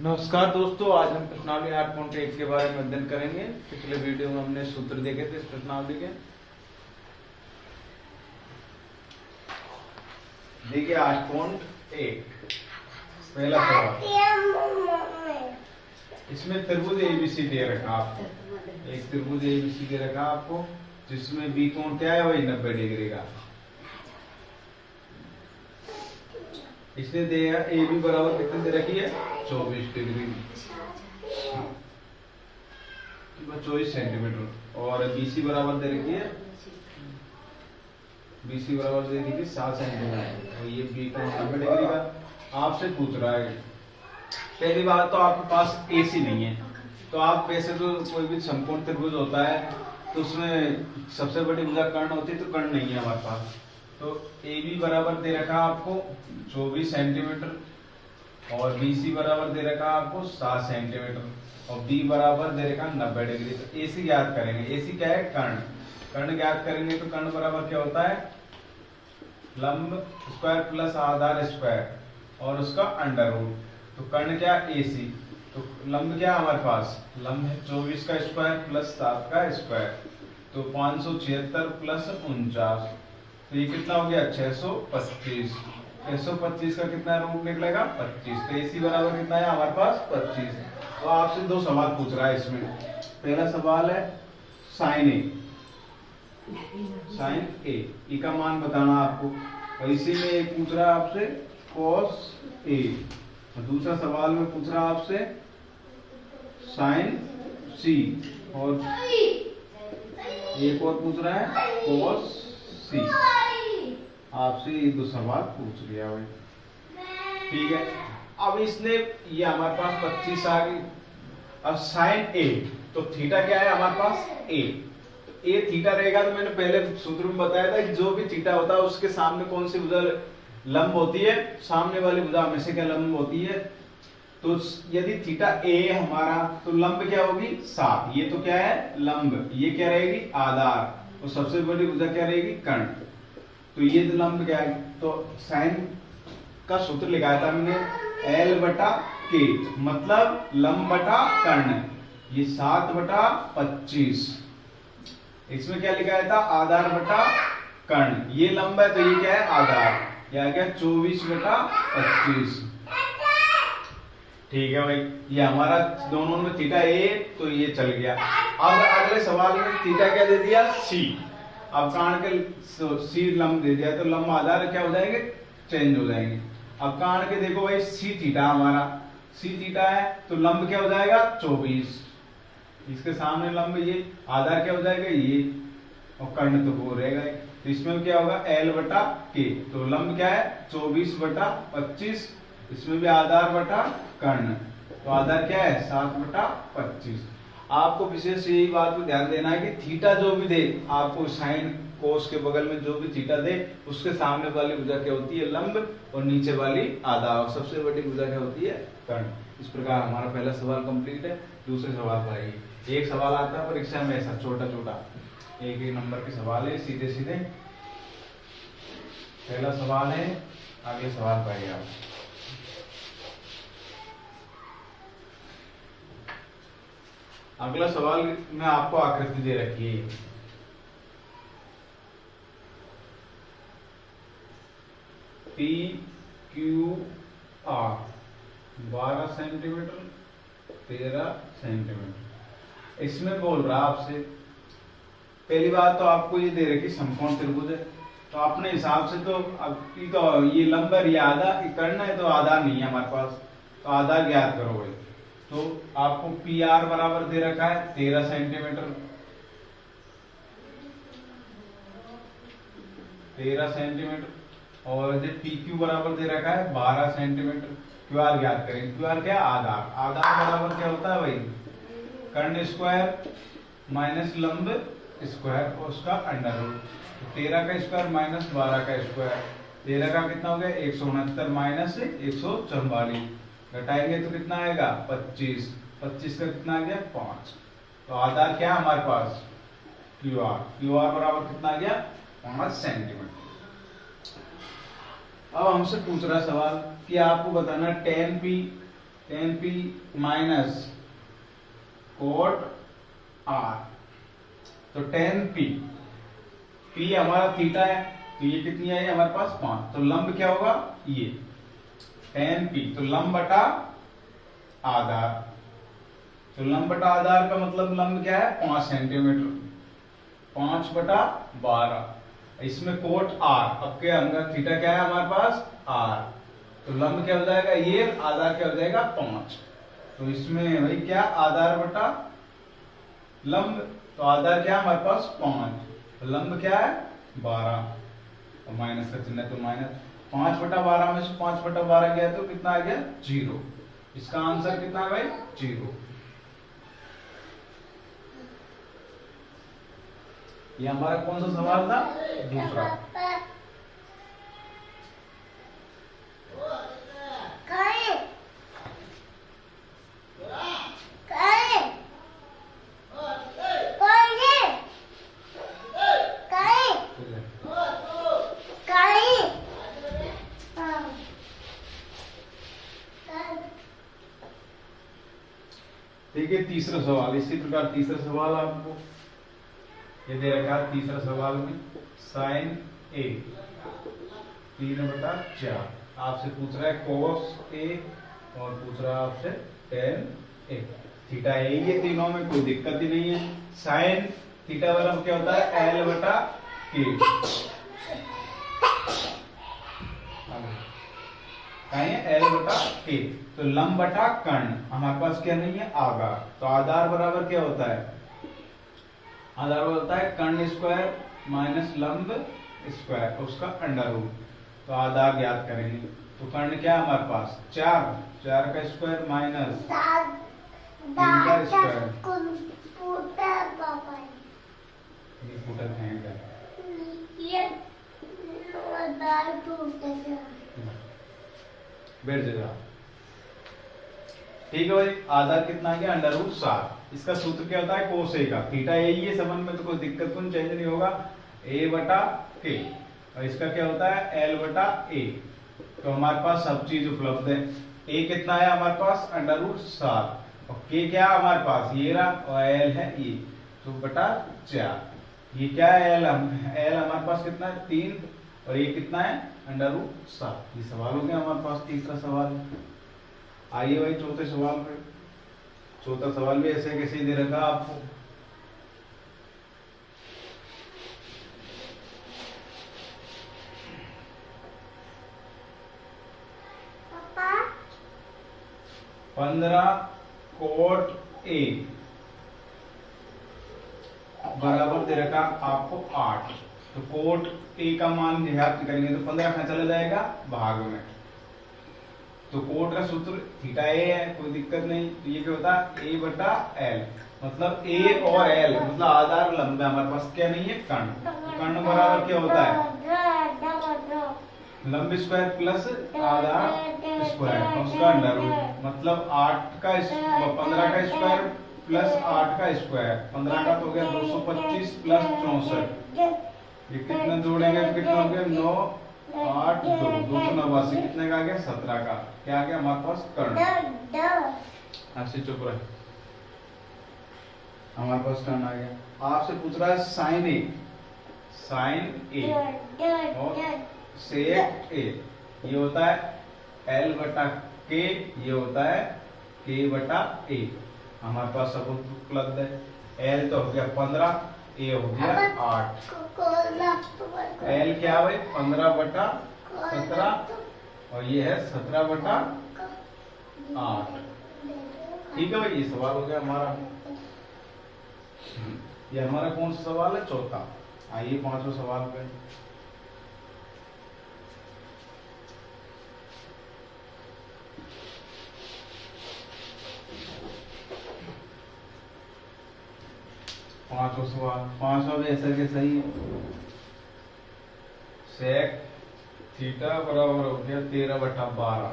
नमस्कार दोस्तों, आज हम प्रश्नावली 8.1 के बारे में अध्ययन करेंगे। पिछले वीडियो में हमने सूत्र देखे थे इस प्रश्नावली के। देखिए 8.1 पहला सवाल। इसमें त्रिभुज एबीसी दे रखा आपको, एक त्रिभुज एबीसी दे रखा आपको, जिसमें बी कोण क्या है वही 90 डिग्री का। इसने दिया ए बी बराबर कितने दे रखी है 24 डिग्री 24 सेंटीमीटर, और बीसी बराबर दे रखी है, बीसी बराबर दे रखी है 7 सेंटीमीटर, और ये बी को 90 डिग्री का आपसे पूछ रहा है। पहली बात तो आपके पास एसी नहीं है, तो आप वैसे तो कोई भी समकोण त्रिभुज होता है तो उसमें सबसे बड़ी भुजा कर्ण होती है, तो कर्ण नहीं है हमारे पास। तो ए बी बराबर दे रखा आपको 24 सेंटीमीटर, और बीसी बराबर दे रखा आपको 7 सेंटीमीटर, और बी बराबर दे रखा 90 डिग्री। तो एसी ज्ञात करेंगे। एसी क्या है कर्ण, कर्ण ज्ञात करेंगे तो कर्ण बराबर क्या होता है लंब स्क्वायर प्लस आधार स्क्वायर और उसका अंडर रूट। तो कर्ण क्या एसी, तो लंब क्या हमारे पास लंब है 24 का स्क्वायर प्लस 7 का स्क्वायर, तो 576 प्लस 49, तो ये कितना हो गया 625। 625 का कितना रूट निकलेगा 25। तो एसी बराबर कितना है हमारे पास 25। तो आपसे दो सवाल पूछ रहा है इसमें। पहला सवाल है साइन ए, साइन ए का मान बताना आपको, और इसी में एक पूछ रहा है आपसे कॉस ए, और दूसरा सवाल में पूछ रहा है आपसे साइन सी, और एक और पूछ रहा है कॉस सी। आपसे ये दो सवाल पूछ लिया भाई, ठीक है। अब इसने ये हमारे पास 25 आ गई। अब साइन ए, तो थीटा क्या है हमारे पास ए थीटा रहेगा। तो मैंने पहले सूत्र में बताया था कि जो भी थीटा होता है उसके सामने कौन सी भुजा लंब होती है, सामने वाली भुजा हमेशा क्या लंब होती है। तो यदि थीटा ए हमारा, तो लंब क्या होगी 7, ये तो क्या है लंब, ये क्या रहेगी आधार, और सबसे बड़ी भुजा क्या रहेगी कर्ण। तो ये लंब क्या है, तो साइन का सूत्र लिखाया था हमने L बटा K, मतलब लंब बटा कर्ण, ये 7/25। इसमें क्या लिखाया था आधार बटा कर्ण, ये लंब है तो ये क्या है आधार, यह क्या 24/25। ठीक है भाई, ये हमारा दोनों में थीटा ए, तो ये चल गया। अब अगले सवाल में थीटा क्या दे दिया सी। अब कर्ण के सी लंब दे दिया, तो लंब आधार क्या हो जाएंगे चेंज हो जाएंगे। अब कर्ण के देखो भाई सी थीटा हमारा, सी थीटा है तो लंब क्या हो जाएगा 24, इसके सामने लंब ये आधार क्या हो जाएगा ये, और कर्ण तो वो रहेगा। तो इसमें क्या होगा L बटा K, तो लंब क्या है 24/25, इसमें भी आधार बटा कर्ण, तो आधार क्या है 7/25। आपको विशेष यही बात को ध्यान देना है कि थीटा जो भी दे आपको, साइन कोस के बगल में जो भी थीटा दे उसके सामने वाली भुजा क्या होती है लंब, और नीचे वाली आधार, और सबसे बड़ी भुजा क्या होती है कर्ण। इस प्रकार हमारा पहला सवाल कंप्लीट है। दूसरे सवाल पर आइए। एक सवाल आता है परीक्षा में ऐसा छोटा छोटा, एक एक नंबर के सवाल है सीधे सीधे। पहला सवाल है, अगले सवाल पर आइए आप। अगला सवाल में आपको आकृति दे रखी है, P Q R 12 centimetre 13 centimetre. इसमें बोल रहा आपसे, पहली बात तो आपको ये दे रखी समकोण त्रिभुज है, तो अपने हिसाब से तो अब तो ये लंब है, ये आधार कर्ण है, तो आधार नहीं है हमारे पास, तो आधार ज्ञात करोगे। तो आपको पी आर बराबर दे रखा है 13 सेंटीमीटर, 13 सेंटीमीटर, और पी क्यू बराबर दे रखा है 12 सेंटीमीटर। क्यू आर ज्ञात करेंगे। क्यू आर क्या आधार, आधार बराबर क्या होता है भाई कर्ण स्क्वायर माइनस लंब स्क्वायर और उसका अंडर रूट। 13 का स्क्वायर माइनस 12 का स्क्वायर, 13 का कितना हो गया 169 माइनस 144, घटाएंगे तो कितना आएगा 25, 25 का कितना आ गया 5। तो आधार क्या है हमारे पास क्यू आर, क्यू आर बराबर कितना आ गया 5 सेंटीमीटर। अब हमसे पूछ रहा सवाल कि आपको बताना tan p tan p minus cot r। तो tan p, p हमारा थीटा है, तो ये कितनी आई हमारे पास 5। तो लंब क्या होगा ये tan p, तो लंब बटा आधार। तो लंब बटा आधार का मतलब लंब क्या है 5 सेंटीमीटर, 5/12। इसमें कोट r, अब क्या होगा थीटा क्या है हमारे पास r, तो लंब क्या हो जाएगा ये, आधार क्या हो जाएगा 5। तो इसमें भाई क्या आधार बटा लंब, तो आधार क्या है हमारे पास 5, तो लंब क्या है 12, और माइनस का चिन्ह है तो माइनस। 5/12 में से 5/12 गया तो कितना आ गया 0। इसका आंसर कितना है भाई 0। ये हमारा कौन सा सवाल था, दूसरा। ठीक है, तीसरा सवाल इसी प्रकार। तीसरा सवाल आपको ये दे रखा है, तीसरा सवाल में साइन ए 3/4 आपसे पूछ रहा है कोस ए, और पूछ रहा है आपसे टेन ए। थीटा ए, ये तीनों में कोई दिक्कत ही नहीं है। साइन थीटा बराबर क्या होता है L/K। L/K। तो लंब बटा कर्ण, हमारे पास क्या नहीं है आधार, तो आधार बराबर क्या होता है, आधार होता है कर्ण स्क्वायर माइनस लंब स्क्वायर, उसका अंडर रूट। तो आधार ज्ञात करेंगे, तो कर्ण क्या है हमारे पास 4 का स्क्वायर माइनस 3 का स्क्वायर। ये फूटा खाएगा बैठ जाएगा। ठीक है भाई, आधार कितना आ गया √7। इसका सूत्र क्या होता है कोस ए का, थीटा ए ही है संबंध में, तो कोई दिक्कत तो चेंज नहीं होगा, A/K। और इसका क्या होता है L/A। तो हमारे पास सब चीज उपलब्ध है। A कितना है हमारे पास √7, और K क्या है हमारे पास ये रहा, और L है ये, तो बटा 4। ये क्या है L हमारे पास कितना है 3, और ये कितना है √7। ये सवाल हो गया हमारे पास, तीसरा सवाल। आइए भाई चौथे सवाल पे। चौथा सवाल भी ऐसे कैसे दे रखा आपको। पापा 15 कोट ए बराबर दे रखा आपको 8। तो कोट ए का मान ज्ञात करेंगे, तो 15 कहाँ चला जाएगा भाग में। तो कोट का सूत्र थीटा ए है, कोई दिक्कत नहीं। तो ये क्या होता है A/L, मतलब A और L मतलब आधार लंब है, हमारे पास क्या नहीं है कर्ण। कर्ण बराबर क्या होता है लंब स्क्वायर प्लस आधार स्क्वायर, उसका अंडर रूट, मतलब 15 का स्क्वायर प्लस 8 का स्क्वायर। 15 का तो हो गया 225 प्लस 64, ये कितना जोड़ेंगे तो कितना हो गया 9 8 2 289, कितने का आ गया 17 का। क्या आ गया हमारे पास कर्ण। आपसे चुप रहे, हमारे पास कर्ण आ गया। आपसे पूछ रहा है साइन ए और सेक ए, ये होता है L/K, ये होता है K/A। हमारे पास सब उपलब्ध है। L तो हो गया 15, A हो गया 8। L क्या है 15/17, और ये है 17/8। ठीक है भाई, ये सवाल हो गया हमारा। ये हमारा कौन सा सवाल है चौथा। आइए पांचवा सवाल पे। पांचवा सवाल, पांचवा भी ऐसा के सही है। सेक थीटा बराबर हो गया 13/12,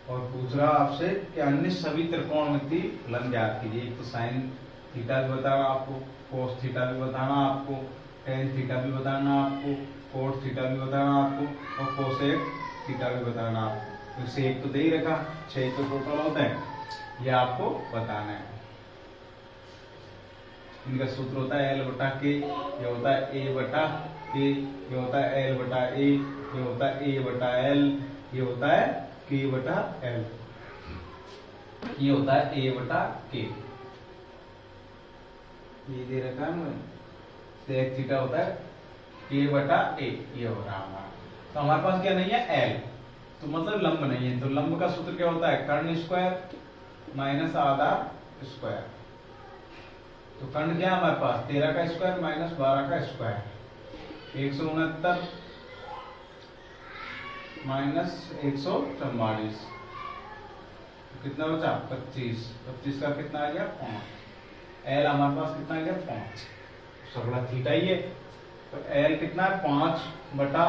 और पूछ रहा आपसे कि अन्य सभी त्रिकोणमिति फलन ज्ञात कीजिए। एक तो साइन थीटा भी बताना आपको, कोस थीटा भी बताना आपको, टेन थीटा भी बताना आपको, कोट थीटा भी बताना आपको, और कोसेक थीटा भी बताना आपको। फिर से एक तो दे ही रखा, 6 तो टोटल होता है, ये आपको बताना है। इनका सूत्र होता है L बटा के, ये होता है A बटा के, ये होता है L बटा A, ये होता है A बटा L, ये होता है K बटा L, ये होता है A बटा K। ये दे रखा है हमें, सेक थीटा होता है K बटा A, ये हो रहा हमारा। तो हमारे पास क्या नहीं है L, तो मतलब लंब नहीं है। तो लंब का सूत्र क्या होता है, कर्ण स्क्वायर माइनस आधार स्क्वायर। तो कर्ण क्या है हमारे पास, 13 का स्क्वायर माइनस 12 का स्क्वायर, 169 माइनस 144, कितना बचा 25, 25 का कितना आ गया 5। एल हमारे पास कितना आ गया 5, सगड़ा थीटा ही है। तो एल कितना है 5 बटा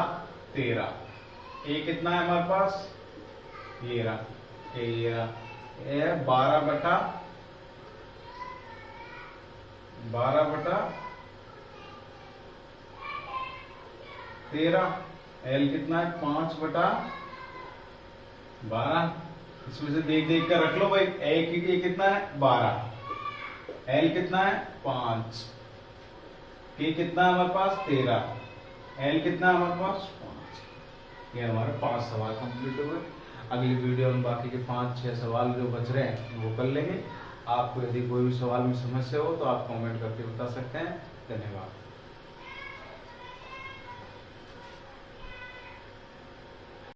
13, ए कितना है हमारे पास, ये रहा, ये रहा, ए 12 बटा 13, एल कितना है 5 बटा 12। इसमें से देख देख कर रख लो भाई, ए कितना है 12, एल कितना है 5, के कितना है हमारे पास 13, एल कितना है हमारे पास 5। ये हमारे 5 सवाल कंप्लीट हुए। अगली वीडियो में बाकी के 5-6 सवाल जो बच रहे हैं वो कर लेंगे। आपको यदि कोई भी सवाल में समस्या हो तो आप कमेंट करके बता सकते हैं। धन्यवाद।